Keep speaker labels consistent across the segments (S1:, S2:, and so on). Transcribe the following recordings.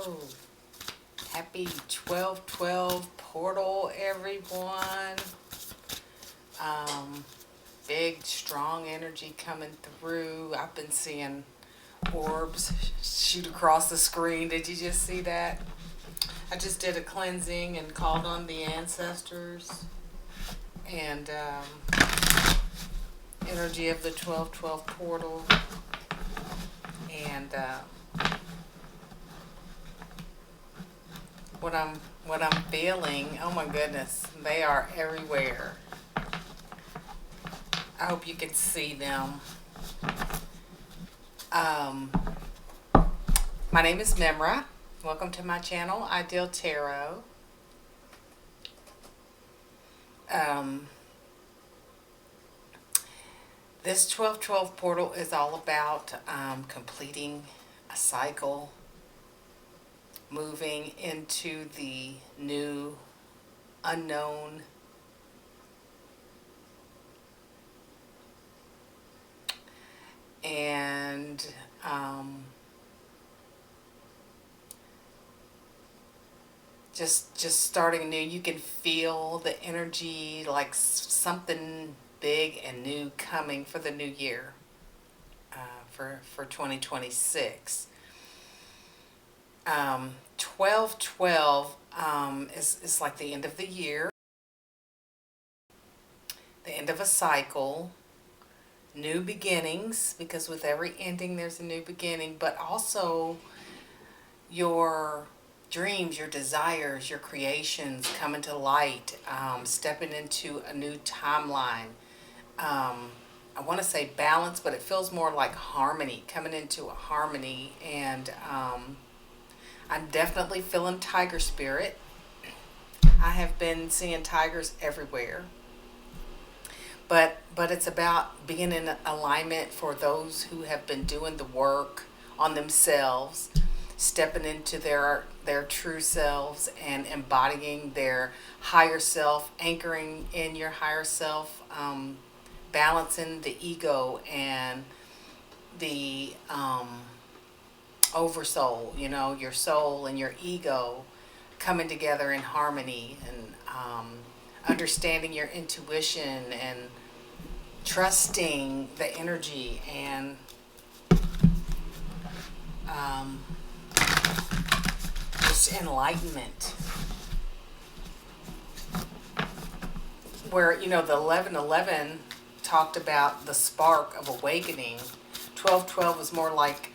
S1: Hello. Happy 12/12 portal, everyone. Big, strong energy coming through. I've been seeing orbs shoot across the screen. Did you just see that? I just did a cleansing and called on the ancestors and energy of the 12/12 portal. And what I'm feeling, oh my goodness, they are everywhere. I hope you can see them. My name is Mem'thara. Welcome to my channel, Ideal Tarot. This 12/12 portal is all about completing a cycle, moving into the new unknown, and just starting new. You can feel the energy, like something big and new coming for the new year, for 2026. 12/12 is like the end of the year, the end of a cycle, new beginnings, because with every ending there's a new beginning, but also your dreams, your desires, your creations coming to light, stepping into a new timeline. I want to say balance, but it feels more like harmony, coming into a harmony. And I'm definitely feeling tiger spirit. I have been seeing tigers everywhere. But it's about being in alignment for those who have been doing the work on themselves, stepping into their true selves and embodying their higher self, anchoring in your higher self, balancing the ego and the oversoul, your soul and your ego coming together in harmony, and understanding your intuition and trusting the energy, and just enlightenment. Where, the 11/11 talked about the spark of awakening, 12/12 was more like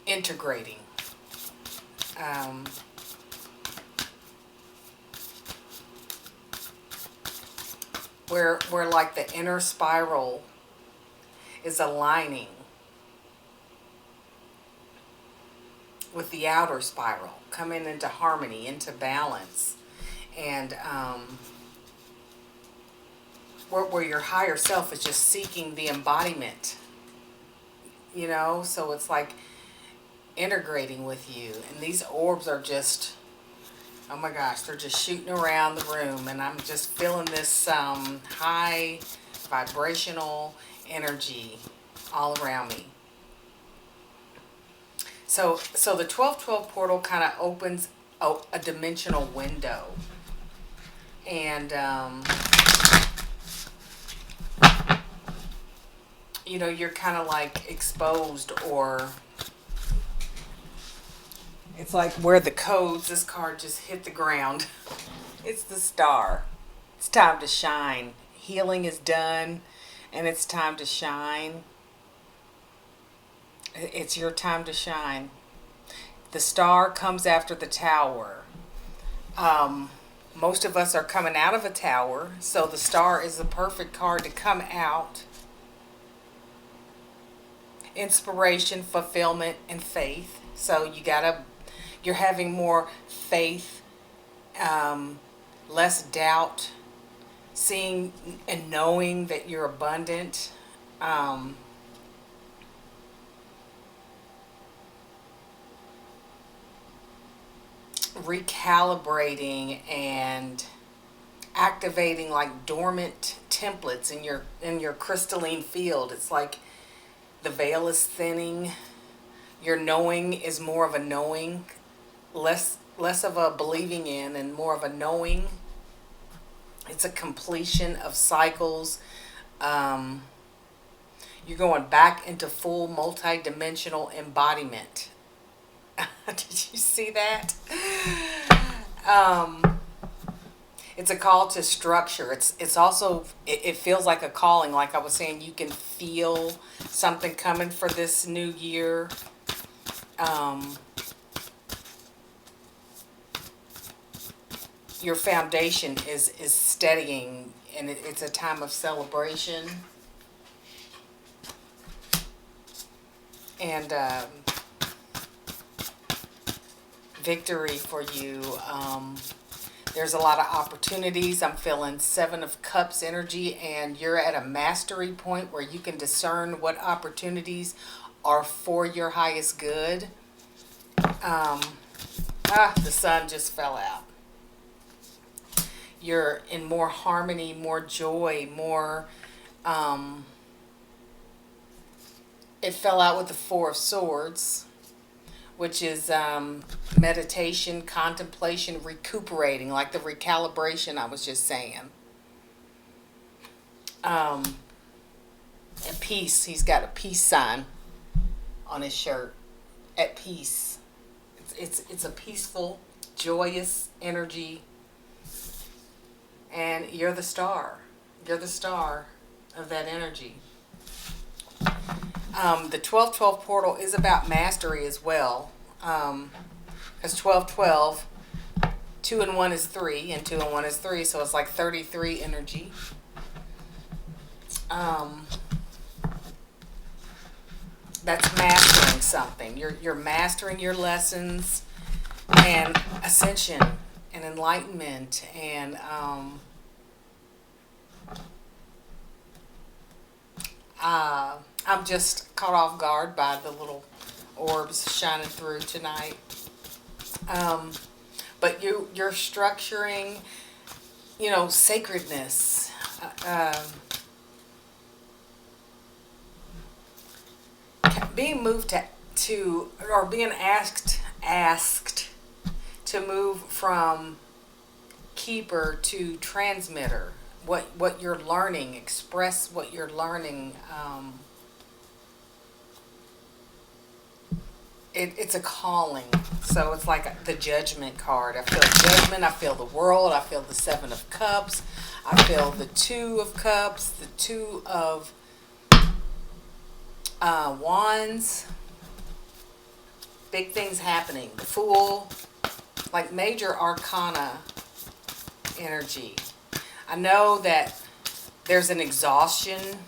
S1: integrating. Where like the inner spiral is aligning with the outer spiral, coming into harmony, into balance, and where your higher self is just seeking the embodiment, so it's like integrating with you. And these orbs are just, oh my gosh, they're just shooting around the room, and I'm just feeling this high vibrational energy all around me. So the 12/12 portal kind of opens a dimensional window, and you're kind of like exposed, or it's like where the codes, this card just hit the ground. It's the star. It's time to shine. Healing is done, and it's time to shine. It's your time to shine. The star comes after the tower. Most of us are coming out of a tower, so the star is the perfect card to come out. Inspiration, fulfillment, and faith. So you're having more faith, less doubt, seeing and knowing that you're abundant. Recalibrating and activating like dormant templates in your crystalline field. It's like the veil is thinning. Your knowing is more of a knowing. less of a believing in and more of a knowing. It's a completion of cycles. You're going back into full multi-dimensional embodiment. Did you see that? It's a call to structure. It's also, it feels like a calling. Like I was saying, you can feel something coming for this new year. Your foundation is steadying, and it's a time of celebration. And victory for you. There's a lot of opportunities. I'm feeling 7 of Cups energy, and you're at a mastery point where you can discern what opportunities are for your highest good. The sun just fell out. You're in more harmony, more joy, more... it fell out with the 4 of Swords, which is meditation, contemplation, recuperating, like the recalibration I was just saying. And peace. He's got a peace sign on his shirt. At peace. It's a peaceful, joyous energy. And you're the star. You're the star of that energy. The 12-12 portal is about mastery as well. Because 12-12, 2 and 1 is 3, and 2 and 1 is 3, so it's like 33 energy. That's mastering something. You're mastering your lessons, and ascension, and enlightenment, and I'm just caught off guard by the little orbs shining through tonight. But you're structuring, sacredness. Being moved to or being asked to move from keeper to transmitter. What you're learning, express what you're learning. It's a calling. So it's like the judgment card. I feel judgment, I feel the world, I feel the 7 of Cups, I feel the 2 of Cups, the 2 of Wands. Big things happening. The Fool, like major arcana energy. I know that there's an exhaustion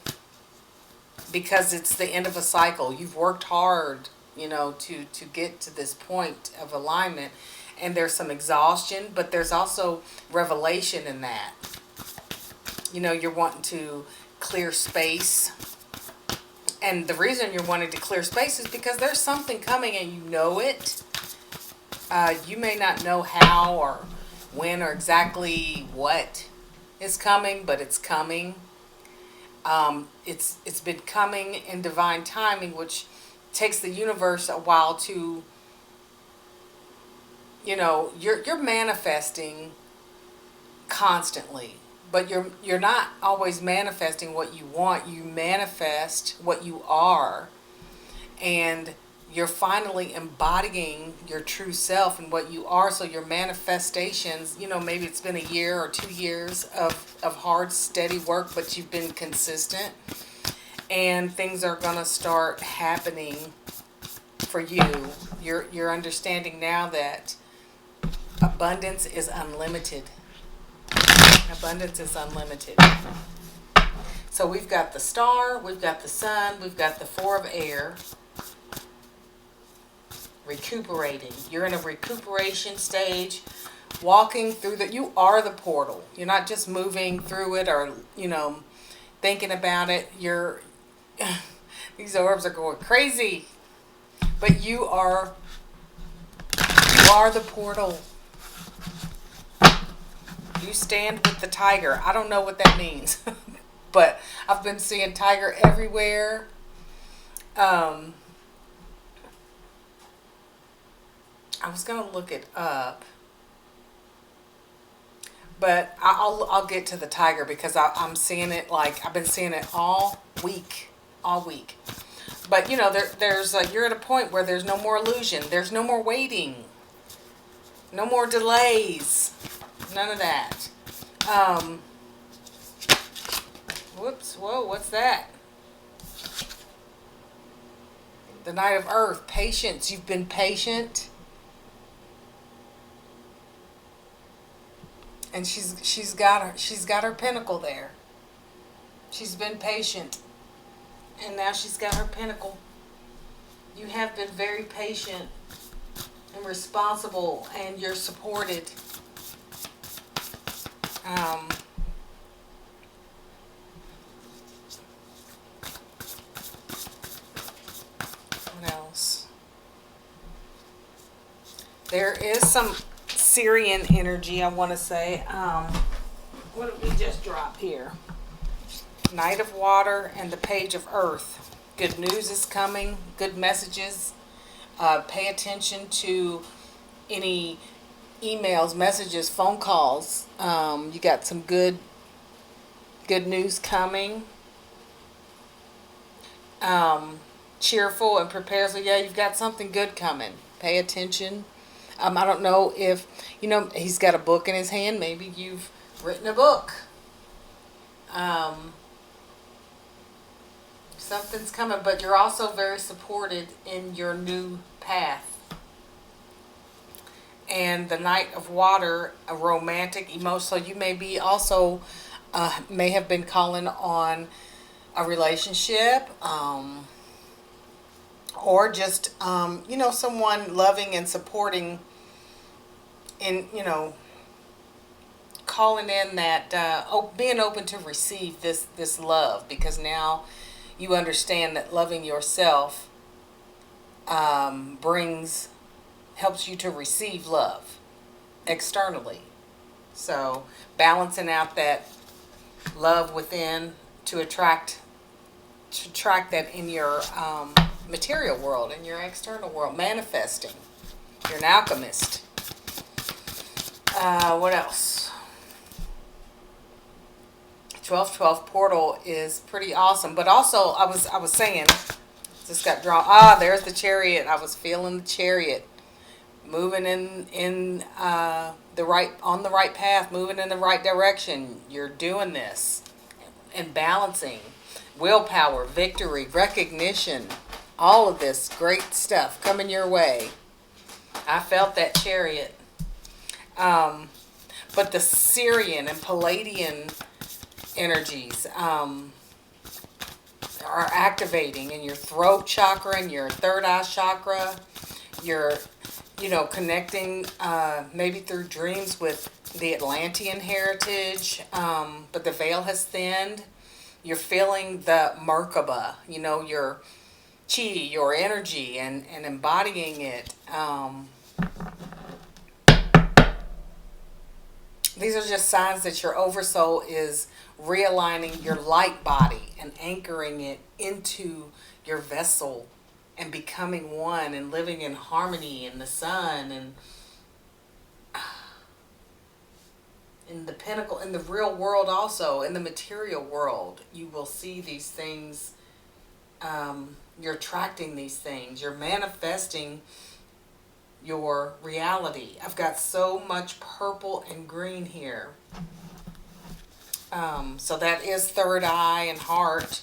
S1: because it's the end of a cycle. You've worked hard, to get to this point of alignment, and there's some exhaustion, but there's also revelation in that. You're wanting to clear space. And the reason you're wanting to clear space is because there's something coming and you know it. You may not know how or when or exactly what is coming, but it's coming. It's been coming in divine timing, which takes the universe a while to, you're manifesting constantly, but you're not always manifesting what you want. You manifest what you are, and you're finally embodying your true self and what you are. So your manifestations, maybe it's been a year or 2 years of hard, steady work, but you've been consistent, and things are going to start happening for you. You're understanding now that abundance is unlimited. Abundance is unlimited. So we've got the star, we've got the sun, we've got the 4 of air. Recuperating. You're in a recuperation stage, walking through you are the portal. You're not just moving through it or, thinking about it. These orbs are going crazy, but you are the portal. You stand with the tiger. I don't know what that means, but I've been seeing tiger everywhere. I was going to look it up, but I'll get to the tiger because I'm seeing it, like I've been seeing it all week, all week. But you know, there's you're at a point where there's no more illusion. There's no more waiting. No more delays. None of that. Whoops. Whoa, what's that? The Knight of Earth. Patience. You've been patient. And she's got her pinnacle there. She's been patient. And now she's got her pinnacle. You have been very patient and responsible, and you're supported. What else? There is some Syrian energy, I want to say. What did we just drop here? Knight of Water and the Page of Earth. Good news is coming. Good messages. Pay attention to any emails, messages, phone calls. You got some good news coming. Cheerful and prepared. So yeah, you've got something good coming. Pay attention. I don't know if, you know, he's got a book in his hand. Maybe you've written a book. Something's coming, but you're also very supported in your new path. And the Knight of Water, a romantic, emotional. So you may be also, may have been calling on a relationship, or just, you know, someone loving and supporting, in, you know, calling in that, being open to receive this love, because now you understand that loving yourself helps you to receive love externally. So balancing out that love within to attract that in your material world, in your external world, manifesting. You're an alchemist. What else? 1212 portal is pretty awesome, but also I was saying, just got drawn. There's the chariot. I was feeling the chariot moving in the right path, moving in the right direction. You're doing this and balancing, willpower, victory, recognition, all of this great stuff coming your way. I felt that chariot. But the Syrian and Palladian energies are activating in your throat chakra and your third eye chakra. You're, you know, connecting maybe through dreams with the Atlantean heritage, but the veil has thinned. You're feeling the Merkaba, you know, your chi, your energy, and embodying it. These are just signs that your Oversoul is realigning your light body and anchoring it into your vessel and becoming one and living in harmony in the sun and in the pinnacle, in the real world also, in the material world. You will see these things. You're attracting these things. You're manifesting your reality. I've got so much purple and green here. So that is third eye and heart.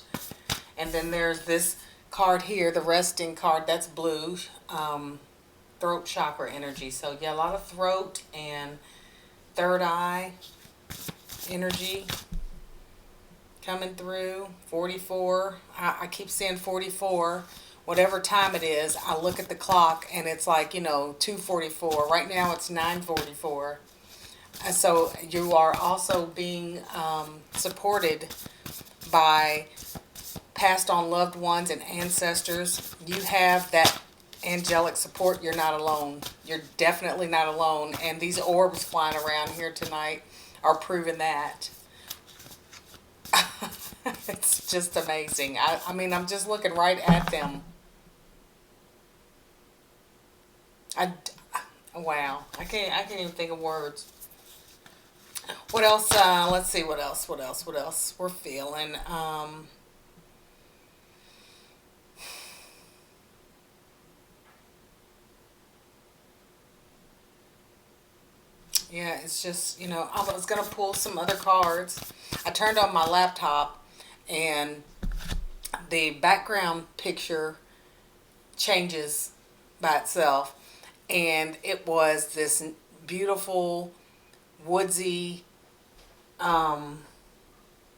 S1: And then there's this card here, the resting card, that's blue. Throat chakra energy. So yeah, a lot of throat and third eye energy coming through. 44. I keep saying 44. Whatever time it is, I look at the clock and it's like, you know, 2:44. Right now it's 9:44. And so you are also being supported by passed on loved ones and ancestors. You have that angelic support. You're not alone. You're definitely not alone. And these orbs flying around here tonight are proving that. It's just amazing. I mean, I'm just looking right at them. Wow. I can't even think of words. What else? Let's see. What else we're feeling. Yeah, it's just, I was going to pull some other cards. I turned on my laptop and the background picture changes by itself. And it was this beautiful, woodsy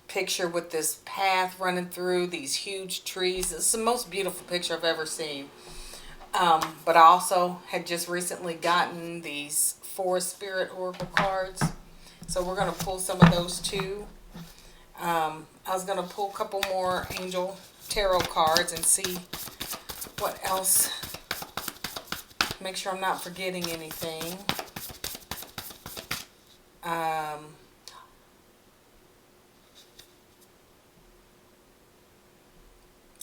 S1: picture with this path running through these huge trees. It's the most beautiful picture I've ever seen. But I also had just recently gotten these Forest Spirit Oracle cards. So we're going to pull some of those too. I was going to pull a couple more Angel Tarot cards and see what else. Make sure I'm not forgetting anything.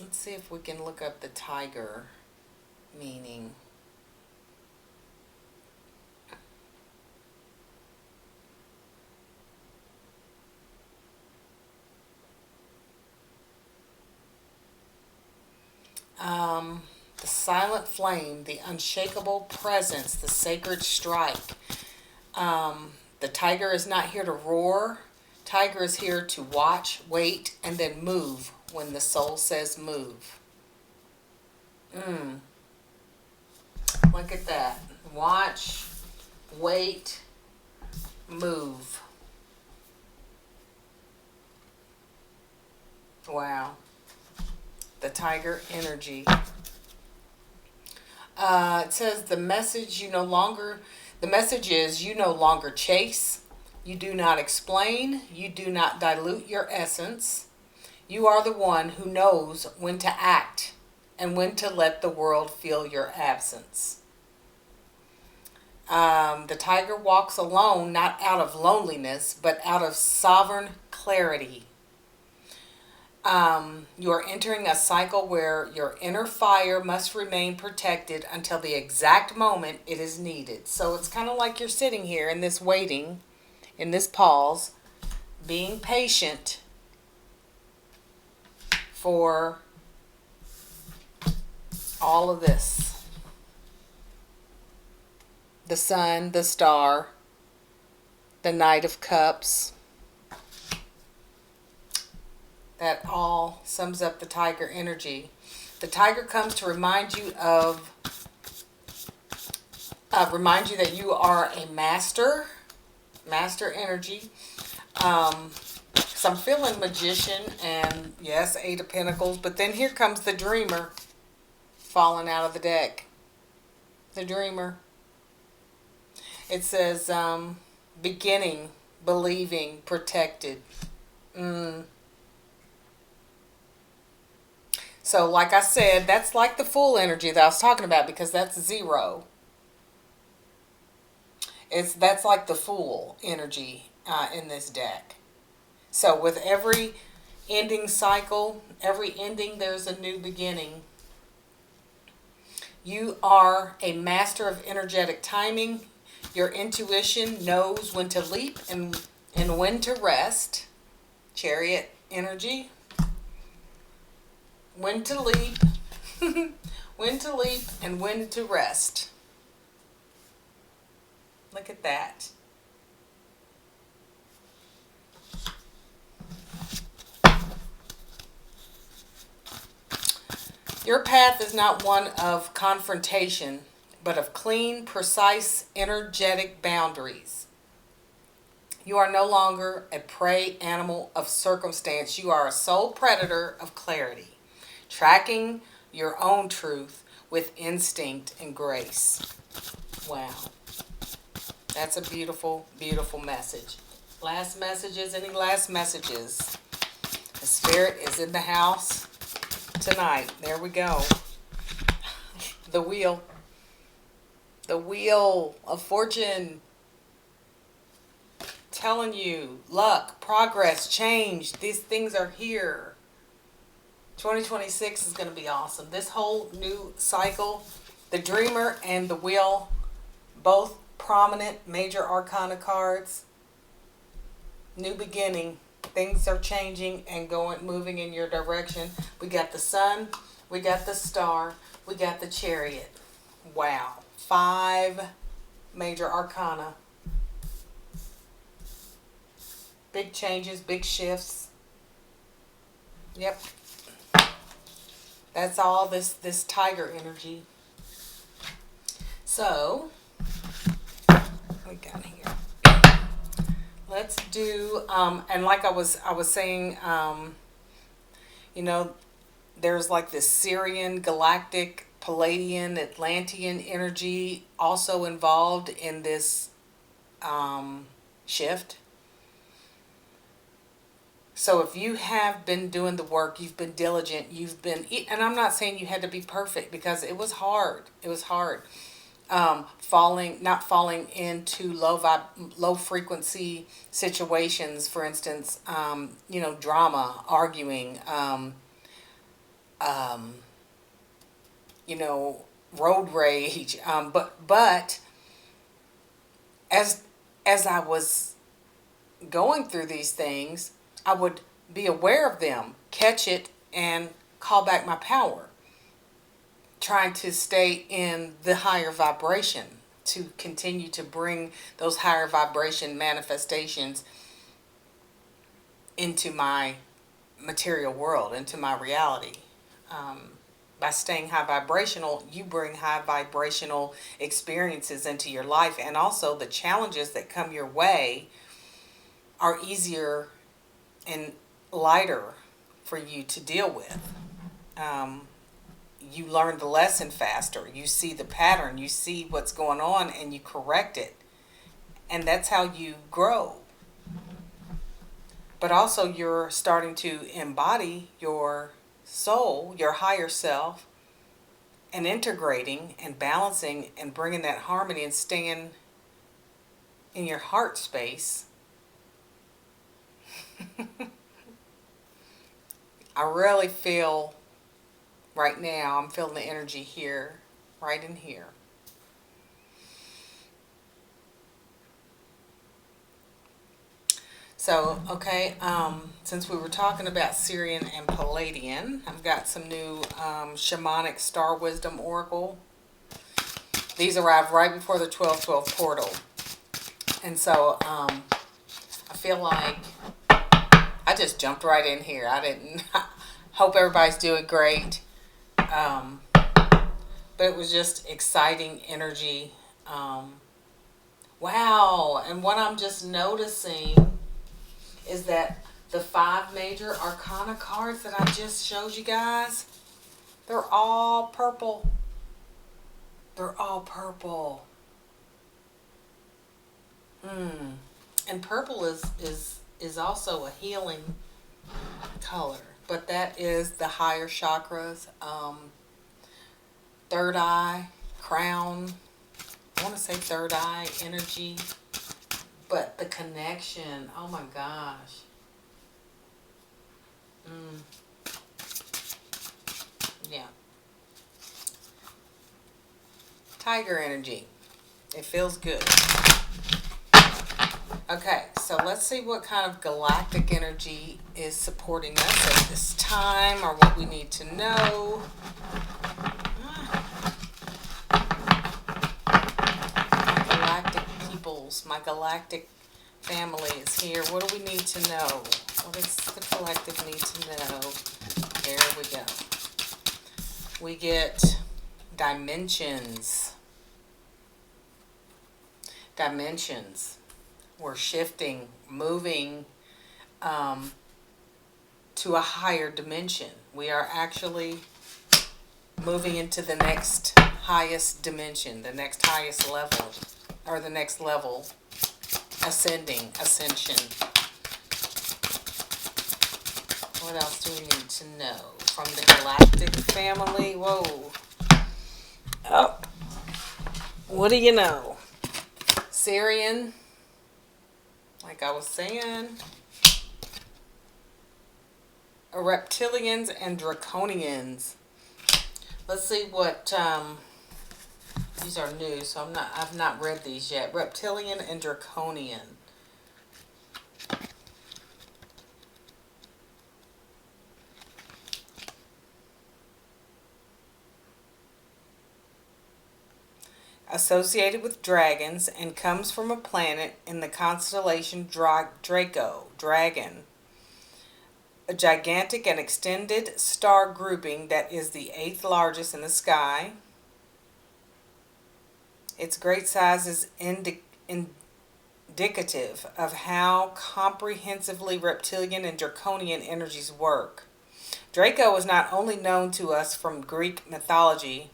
S1: Let's see if we can look up the tiger meaning. The silent flame, the unshakable presence, the sacred strike. The tiger is not here to roar. Tiger is here to watch, wait, and then move when the soul says move. Look at that. Watch, wait, move. Wow. The tiger energy. It says the message is you no longer chase, you do not explain, you do not dilute your essence. You are the one who knows when to act and when to let the world feel your absence. The tiger walks alone, not out of loneliness, but out of sovereign clarity. You are entering a cycle where your inner fire must remain protected until the exact moment it is needed. So it's kind of like you're sitting here in this waiting, in this pause, being patient for all of this. The sun, the star, the Knight of Cups. That all sums up the tiger energy. The tiger comes to remind you that you are a master energy. So I'm feeling magician and yes, 8 of Pentacles, but then here comes the dreamer falling out of the deck. The dreamer. It says beginning, believing, protected. So like I said, that's like the full energy that I was talking about because that's 0. That's like the full energy in this deck. So with every ending cycle, every ending, there's a new beginning. You are a master of energetic timing. Your intuition knows when to leap and when to rest. Chariot energy. When to leap, when to leap, and when to rest. Look at that. Your path is not one of confrontation, but of clean, precise, energetic boundaries. You are no longer a prey animal of circumstance. You are a sole predator of clarity. Tracking your own truth with instinct and grace. Wow. That's a beautiful, beautiful message. Last messages, any last messages? The spirit is in the house tonight. There we go. The wheel. The wheel of fortune. Telling you, luck, progress, change. These things are here. 2026 is going to be awesome. This whole new cycle, the dreamer and the wheel both prominent major arcana cards. New beginning. Things are changing and moving in your direction. We got the sun, we got the star, we got the chariot. Wow. 5 major arcana. Big changes, big shifts. Yep. That's all this tiger energy. So, we got here. Let's do and like I was saying, you know, there's like this Syrian, galactic, Palladian, Atlantean energy also involved in this shift. So if you have been doing the work, you've been diligent, and I'm not saying you had to be perfect, because it was hard. It was hard. Not falling into low frequency situations, for instance, you know, drama, arguing, you know, road rage. But as I was going through these things, I would be aware of them, catch it, and call back my power. Trying to stay in the higher vibration, to continue to bring those higher vibration manifestations into my material world, into my reality. By staying high vibrational, you bring high vibrational experiences into your life, and also the challenges that come your way are easier and lighter for you to deal with. You learn the lesson faster. You see the pattern. You see what's going on, and you correct it. And that's how you grow. But also you're starting to embody your soul, your higher self, and integrating and balancing and bringing that harmony and staying in your heart space. I really feel right now, I'm feeling the energy here, right in here. So, okay, since we were talking about Syrian and Palladian, I've got some new shamanic star wisdom oracle. These arrived right before the 12/12 portal. And so, I feel like I just jumped right in here. I didn't hope everybody's doing great. But it was just exciting energy. Wow. And what I'm just noticing is that the 5 major arcana cards that I just showed you guys, they're all purple. They're all purple. And purple is also a healing color. But that is the higher chakras, third eye, crown. I want to say third eye energy. But the connection, oh my gosh. Yeah. Tiger energy. It feels good. Okay, so let's see what kind of galactic energy is supporting us at this time, or what we need to know. My galactic peoples, my galactic family is here. What do we need to know? What does the collective need to know? There we go. We get dimensions. Dimensions. We're shifting, moving to a higher dimension. We are actually moving into the next highest dimension, the next highest level, or the next level, ascension. What else do we need to know from the galactic family? Whoa. Oh. What do you know? Syrian, like I was saying, reptilians and draconians. Let's see what These are new, so I've not read these yet. Reptilian and Draconian. Associated with dragons and comes from a planet in the constellation Draco, Dragon. A gigantic and extended star grouping that is the 8th largest in the sky. Its great size is indicative of how comprehensively reptilian and draconian energies work. Draco is not only known to us from Greek mythology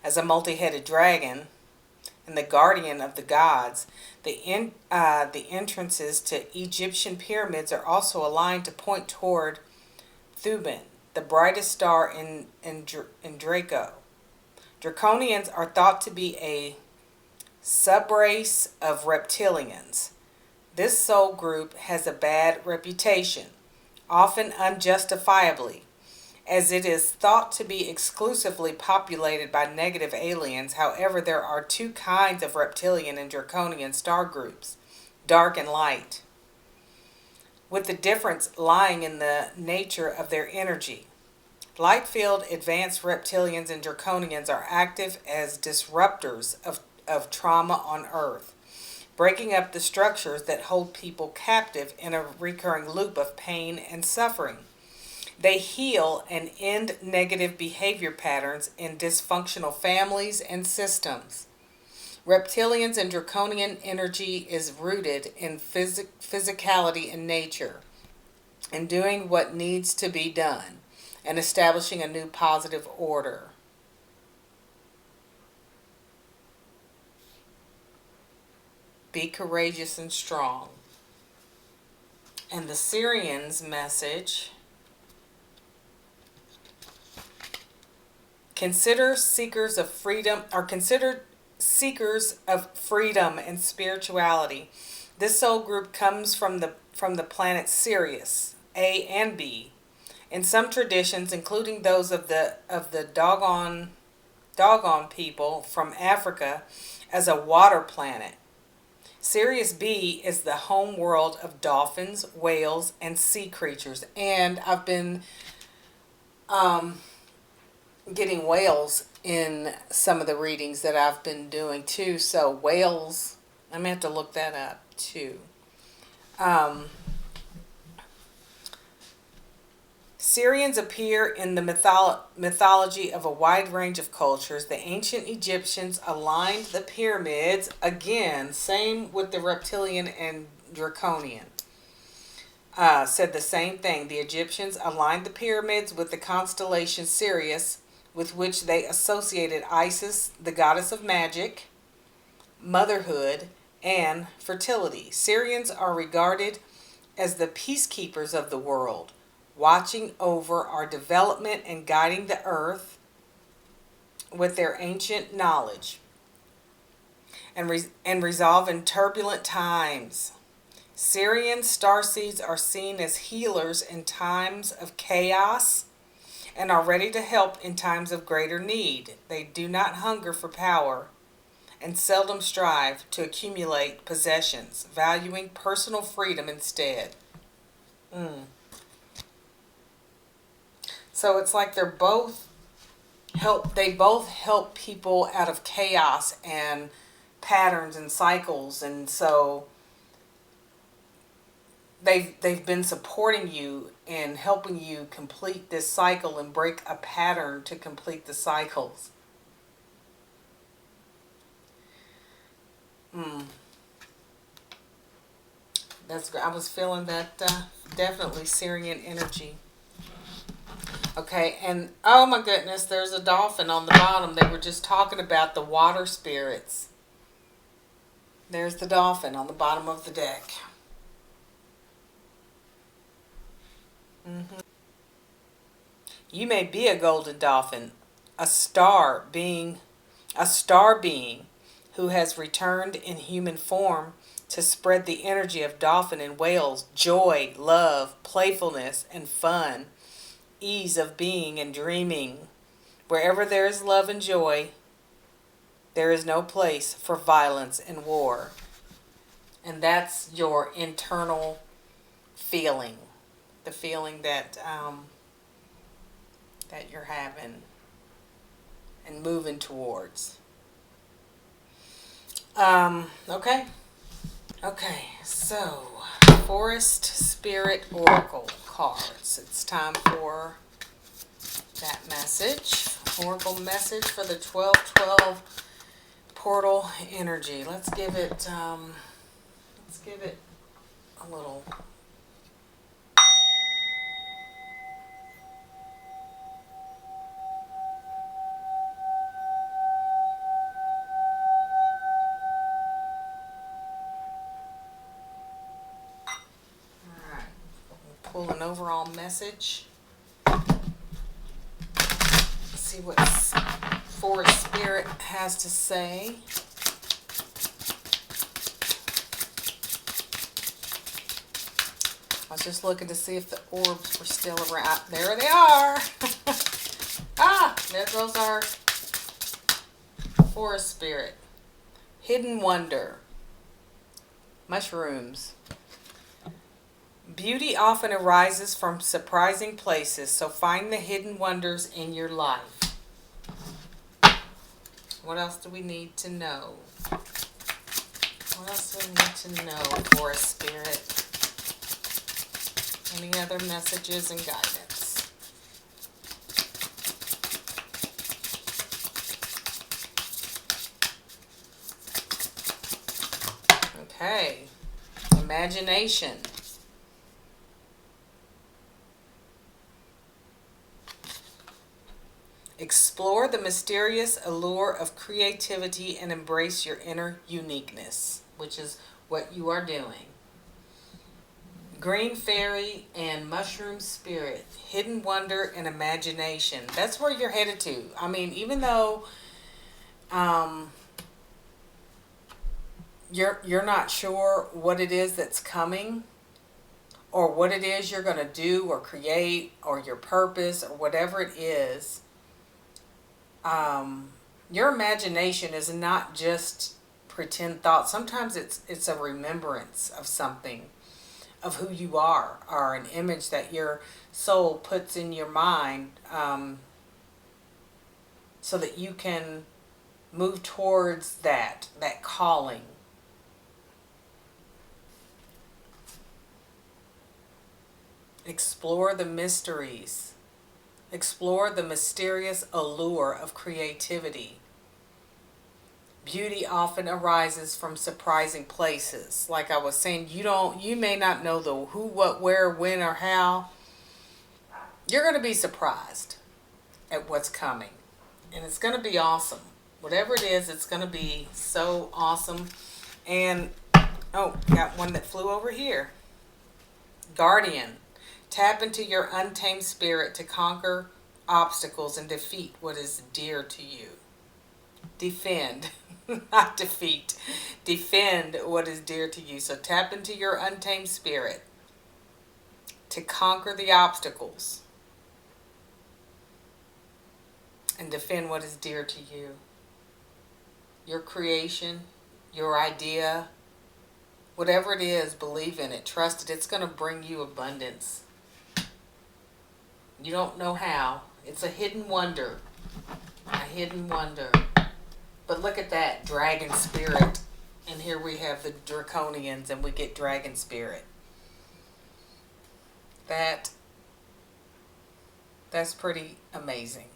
S1: as a multi-headed dragon and the guardian of the gods, the entrances to Egyptian pyramids are also aligned to point toward Thuban, the brightest star in Draco. Draconians are thought to be a subrace of reptilians. This soul group has a bad reputation, often unjustifiably, as it is thought to be exclusively populated by negative aliens. However, there are two kinds of reptilian and draconian star groups, dark and light, with the difference lying in the nature of their energy. Light-filled advanced reptilians and draconians are active as disruptors of trauma on Earth, breaking up the structures that hold people captive in a recurring loop of pain and suffering. They heal and end negative behavior patterns in dysfunctional families and systems. Reptilians and draconian energy is rooted in physicality and nature, and doing what needs to be done, and establishing a new positive order. Be courageous and strong. And the Syrian's message: considered seekers of freedom and spirituality. This soul group comes from the planet Sirius, A and B. In some traditions, including those of the Dogon people from Africa, as a water planet. Sirius B is the home world of dolphins, whales, and sea creatures. And I've been getting whales in some of the readings that I've been doing too. So whales, I'm gonna have to look that up too. Syrians appear in the mythology of a wide range of cultures. The ancient Egyptians aligned the pyramids, again, same with the reptilian and draconian. Said the same thing. The Egyptians aligned the pyramids with the constellation Sirius, with which they associated Isis, the goddess of magic, motherhood, and fertility. Syrians are regarded as the peacekeepers of the world, watching over our development and guiding the earth with their ancient knowledge and resolve in turbulent times. Syrian starseeds are seen as healers in times of chaos and are ready to help in times of greater need. They do not hunger for power and seldom strive to accumulate possessions, valuing personal freedom instead. So it's like they both help people out of chaos and patterns and cycles, and so they've been supporting you and helping you complete this cycle and break a pattern to complete the cycles. That's good. I was feeling that definitely Syrian energy. Okay, and oh my goodness, there's a dolphin on the bottom. They were just talking about the water spirits. There's the dolphin on the bottom of the deck. You may be a golden dolphin, a star being who has returned in human form to spread the energy of dolphin and whales, joy, love, playfulness, and fun, ease of being and dreaming. Wherever there is love and joy, There is no place for violence and war. And that's your internal feeling. The feeling that that you're having and moving towards. Okay. Okay, so Forest Spirit Oracle cards. It's time for that message. Oracle message for the 12/12 portal energy. Let's give it a little. Pull an overall message. See what Forest Spirit has to say. I was just looking to see if the orbs were still around. There they are. There goes our Forest Spirit. Hidden wonder. Mushrooms. Beauty often arises from surprising places, so find the hidden wonders in your life. What else do we need to know? What else do we need to know, Forest Spirit? Any other messages and guidance? Okay. Imagination. Explore the mysterious allure of creativity and embrace your inner uniqueness, which is what you are doing. Green Fairy and Mushroom Spirit, hidden wonder and imagination. That's where you're headed to. I mean, even though you're not sure what it is that's coming, or what it is you're going to do or create, or your purpose, or whatever it is, your imagination is not just pretend thoughts. Sometimes it's a remembrance of something, of who you are, or an image that your soul puts in your mind, so that you can move towards that calling. Explore the mysteries. Explore the mysterious allure of creativity. Beauty often arises from surprising places. Like I was saying, you may not know the who, what, where, when, or how. You're going to be surprised at what's coming. And it's going to be awesome. Whatever it is, it's going to be so awesome. And, got one that flew over here. Guardian. Tap into your untamed spirit to conquer obstacles and defeat what is dear to you. Defend, not defeat. Defend what is dear to you. So tap into your untamed spirit to conquer the obstacles and defend what is dear to you. Your creation, your idea, whatever it is, believe in it. Trust it. It's going to bring you abundance. You don't know how. It's a hidden wonder. A hidden wonder. But look at that. Dragon spirit. And here we have the draconians and we get dragon spirit. That's pretty amazing.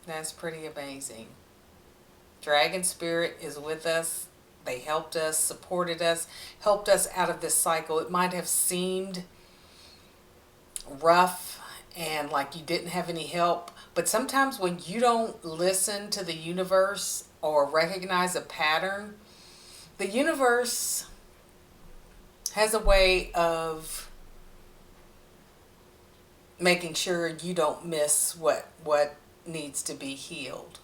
S1: That's pretty amazing. Dragon spirit is with us. They helped us, supported us, helped us out of this cycle. It might have seemed rough and like you didn't have any help. But sometimes when you don't listen to the universe or recognize a pattern, the universe has a way of making sure you don't miss what needs to be healed.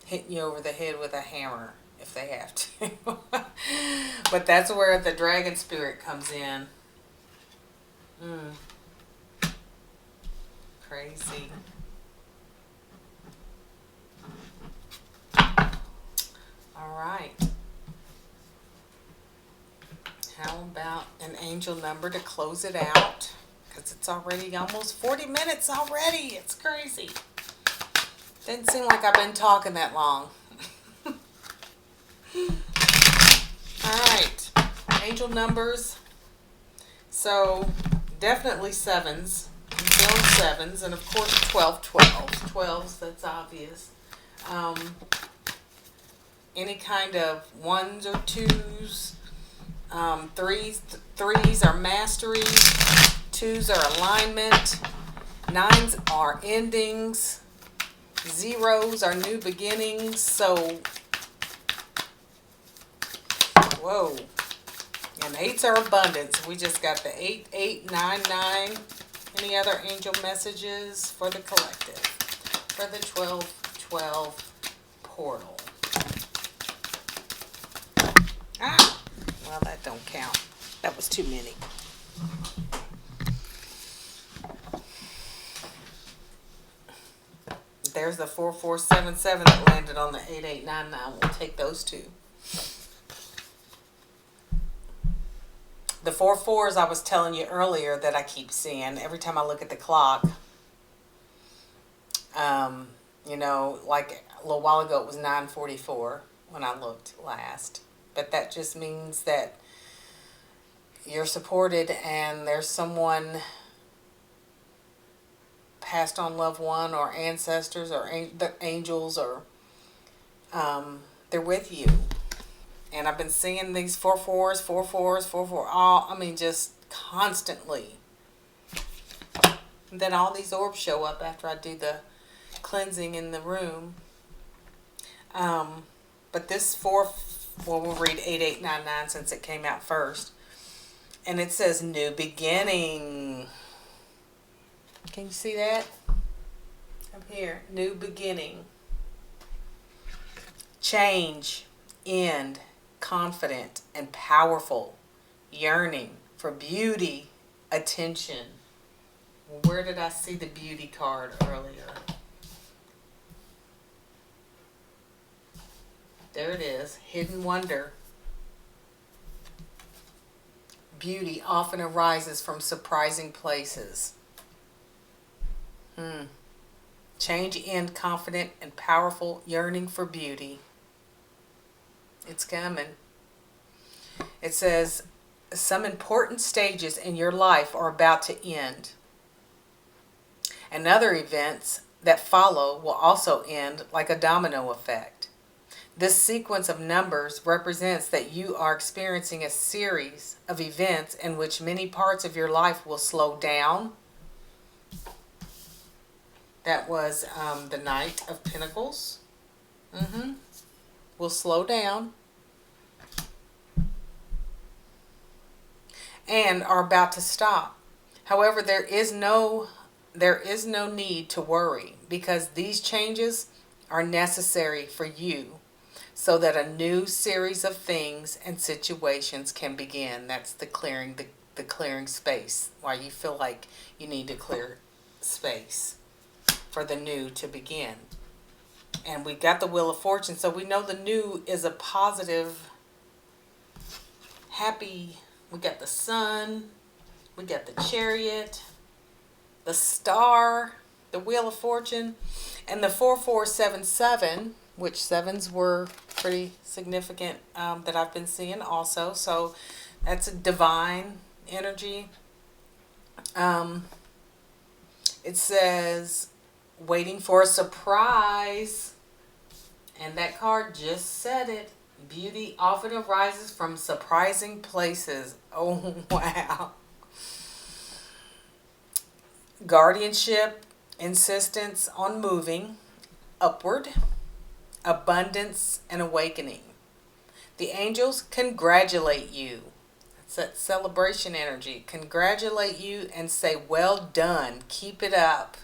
S1: Hitting you over the head with a hammer if they have to. But that's where the dragon spirit comes in. Crazy. All right. How about an angel number to close it out? Because it's already almost 40 minutes already. It's crazy. Didn't seem like I've been talking that long. All right. Angel numbers. So definitely sevens. I'm feeling sevens. And of course 12s. That's obvious. Any kind of ones or twos. Threes are mastery. Twos are alignment. Nines are endings. Zeros are new beginnings. So, whoa. And eights are abundance. We just got the 8, 8, 9, 9. Any other angel messages for the collective? For the 12-12 portal. Ah! Well, that don't count. That was too many. There's the 4477 that landed on the 8899. We'll take those two. The 4-4s I was telling you earlier that I keep seeing every time I look at the clock. You know, like a little while ago it was 9:44 when I looked last. But that just means that you're supported and there's someone, passed on loved one or ancestors or the angels, or they're with you. And I've been seeing these 4-4s, 4-4s, 4-4, all, I mean, just constantly. And then all these orbs show up after I do the cleansing in the room. But this well, we'll read 8899 since it came out first. And it says new beginning. Can you see that? Up here, new beginning. Change, end, confident and powerful, yearning for beauty, attention. Where did I see the beauty card earlier? There it is, hidden wonder. Beauty often arises from surprising places. Change, end, confident and powerful, yearning for beauty. It's coming. It says, some important stages in your life are about to end. And other events that follow will also end like a domino effect. This sequence of numbers represents that you are experiencing a series of events in which many parts of your life will slow down. That was the Knight of Pentacles. Will slow down. And are about to stop. However, there is no need to worry, because these changes are necessary for you so that a new series of things and situations can begin. That's the clearing, the clearing space, why you feel like you need to clear space for the new to begin. And we got the Wheel of Fortune, so we know the new is a positive, happy. We got the Sun, we got the Chariot, the Star, the Wheel of Fortune, and the 4477, which sevens were pretty significant that I've been seeing also. So that's a divine energy. It says waiting for a surprise, and that card just said it. Beauty often arises from surprising places. Oh, wow. Guardianship, insistence on moving upward, abundance and awakening. The angels congratulate you. That's that celebration energy. Congratulate you and say, well done. Keep it up.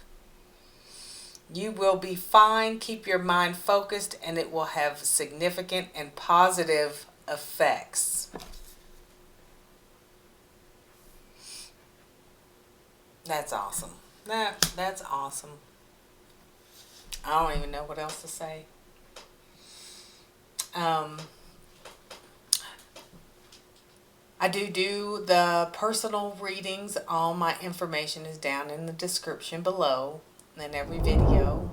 S1: You will be fine. Keep your mind focused and it will have significant and positive effects. That's awesome. That's awesome. I don't even know what else to say. Um, I do the personal readings. All my information is down in the description below in every video.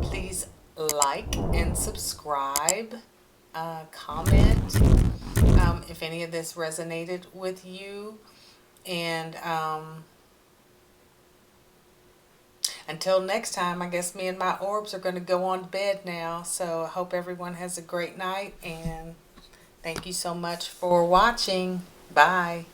S1: Please like and subscribe, comment if any of this resonated with you. And until next time, I guess me and my orbs are going to go on to bed now. So I hope everyone has a great night, and thank you so much for watching. Bye.